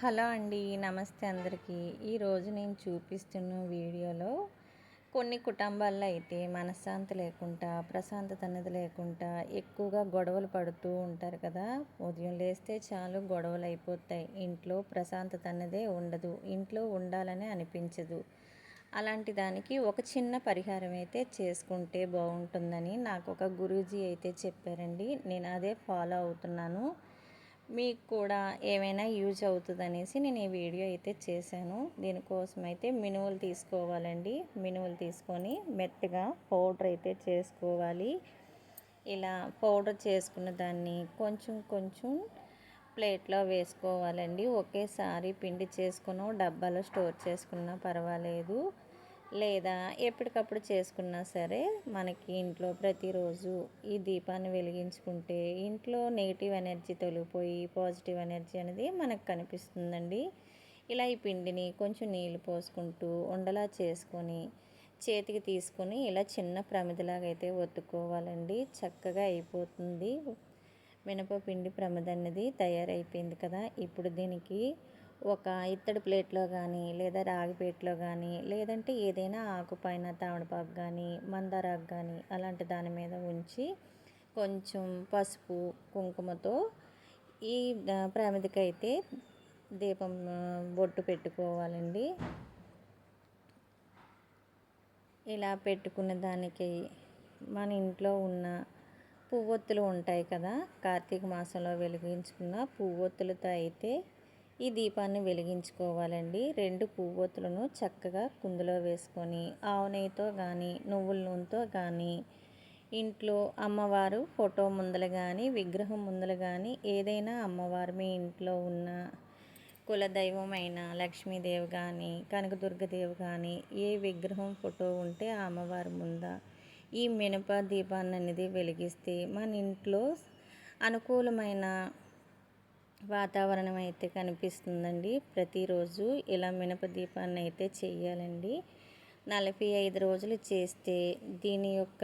Hello అండి. నమస్తే అందరికీ. ఈరోజు నేను చూపిస్తున్న వీడియోలో కొన్ని కుటుంబాల్లో అయితే మనశ్శాంతి లేకుండా, ప్రశాంతత అనేది లేకుండా ఎక్కువగా గొడవలు పడుతూ ఉంటారు కదా! ఉదయం లేస్తే చాలు గొడవలు అయిపోతాయి. ఇంట్లో ప్రశాంతత అన్నదే ఉండదు. ఇంట్లో ఉండాలనే అనిపించదు. అలాంటి దానికి ఒక చిన్న పరిహారం అయితే చేసుకుంటే బాగుంటుందని నాకు ఒక గురూజీ అయితే చెప్పారండి. నేను అదే ఫాలో అవుతున్నాను. మీకు కూడా ఏమైనా యూజ్ అవుతుందనేసి నేను ఈ వీడియో అయితే చేశాను. దీనికోసం అయితే మినువులు తీసుకోవాలండి. మినువులు తీసుకొని మెత్తగా పౌడర్ అయితే చేసుకోవాలి. ఇలా పౌడర్ చేసుకున్న దాన్ని కొంచెం కొంచెం ప్లేట్లో వేసుకోవాలండి. ఒకేసారి పిండి చేసుకుని డబ్బాలో స్టోర్ చేసుకున్నా పర్వాలేదు. లేదా ఎప్పటికప్పుడు చేసుకున్నా సరే మనకి ఇంట్లో ప్రతిరోజు ఈ దీపాన్ని వెలిగించుకుంటే ఇంట్లో నెగిటివ్ ఎనర్జీ తొలగిపోయి పాజిటివ్ ఎనర్జీ అనేది మనకు కనిపిస్తుందండి. ఇలా ఈ పిండిని కొంచెం నీళ్ళు పోసుకుంటూ ఉండలా చేసుకొని చేతికి తీసుకొని ఇలా చిన్న ప్రమిదలాగా అయితే ఒత్తుకోవాలండి. చక్కగా అయిపోతుంది. మినపపిండి ప్రమిద అనేది తయారైపోయింది కదా! ఇప్పుడు దీనికి ఒక ఇత్తడి ప్లేట్లో కానీ లేదా రాగి ప్లేట్లో కానీ లేదంటే ఏదైనా ఆకు పైన తమలపాకు కానీ మందారాకు కానీ అలాంటి దాని మీద ఉంచి కొంచెం పసుపు కుంకుమతో ఈ ప్రమిదకైతే దీపం బొట్టు పెట్టుకోవాలండి. ఇలా పెట్టుకున్న దానికి మన ఇంట్లో ఉన్న పువ్వొత్తులు ఉంటాయి కదా, కార్తీక మాసంలో వెలిగించుకున్న పువ్వొత్తులతో అయితే ఈ దీపాన్ని వెలిగించుకోవాలండి. 2 పువ్వొత్తులను చక్కగా కుందులో వేసుకొని ఆవు నెయ్యితో కానీ నువ్వుల నూనెతో కానీ ఇంట్లో అమ్మవారు ఫోటో ముందల కానీ విగ్రహం ముందల కానీ ఏదైనా అమ్మవారు మీ ఇంట్లో ఉన్న కులదైవమైన లక్ష్మీదేవి కానీ కనకదుర్గదేవి కానీ ఏ విగ్రహం ఫోటో ఉంటే ఆ అమ్మవారి ముంద ఈ మినప దీపాన్ని అనేది వెలిగిస్తే మన ఇంట్లో అనుకూలమైన వాతావరణం అయితే కనిపిస్తుందండి. ప్రతిరోజు ఇలా మినప దీపాన్ని అయితే చెయ్యాలండి. 45 రోజులు చేస్తే దీని యొక్క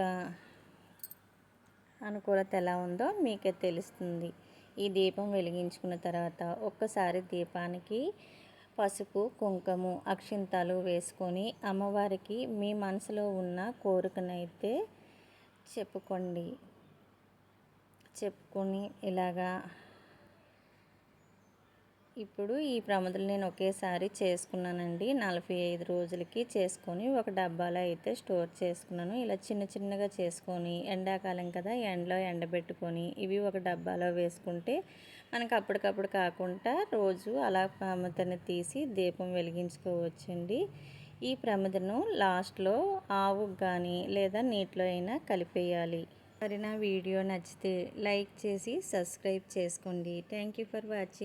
అనుకూలత ఎలా ఉందో మీకే తెలుస్తుంది. ఈ దీపం వెలిగించుకున్న తర్వాత ఒక్కసారి దీపానికి పసుపు కుంకుమ అక్షింతలు వేసుకొని అమ్మవారికి మీ మనసులో ఉన్న కోరికనైతే చెప్పుకొని ఇలాగా ఇప్పుడు ఈ ప్రమిదలు నేను ఒకేసారి చేసుకున్నానండి. 45 రోజులకి చేసుకొని ఒక డబ్బాలో అయితే స్టోర్ చేసుకున్నాను. ఇలా చిన్న చిన్నగా చేసుకొని ఎండాకాలం కదా ఎండలో ఎండబెట్టుకొని ఇవి ఒక డబ్బాలో వేసుకుంటే మనకు అప్పటికప్పుడు కాకుండా రోజు అలా ప్రమిదను తీసి దీపం వెలిగించుకోవచ్చండి. ఈ ప్రమిదను లాస్ట్లో ఆవుకు కానీ లేదా నీటిలో అయినా కలిపేయాలి. మరి నా వీడియో నచ్చితే లైక్ చేసి సబ్స్క్రైబ్ చేసుకోండి. Thank you for watching.